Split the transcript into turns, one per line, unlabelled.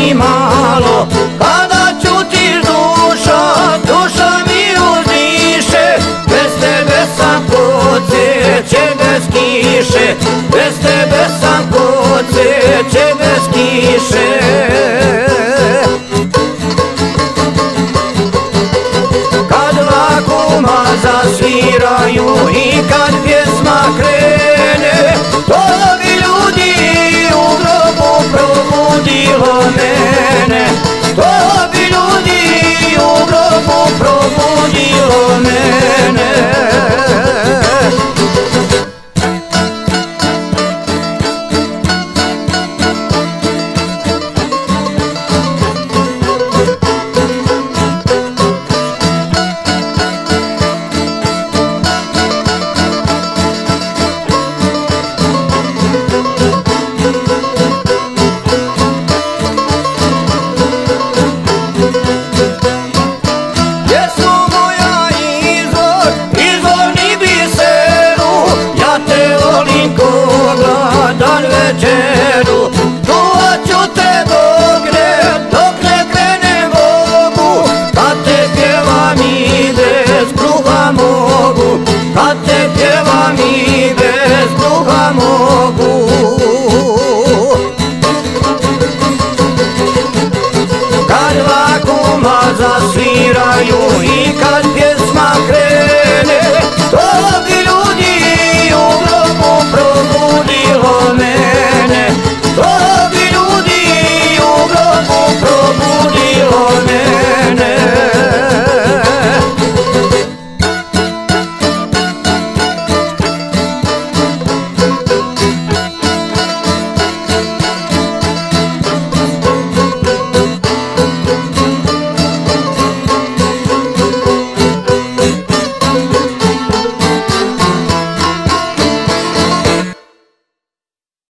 ni malo. Kada ćutiš duša mi uzdiše, bez tebe sam ko cveće bez kiše, bez tebe sam ko cveće bez kiše. Kad dva kuma zasviraju i kad pjesma krene, to bi ljudi u grobu probudilo mene, to bi ljudi u grobu probudilo mene. Čuvat ću te dok ne krene Bogu, kad te pjevam i bez kruha mogu, kad te pjevam i bez kruha mogu. Kad dva kuma zasviraju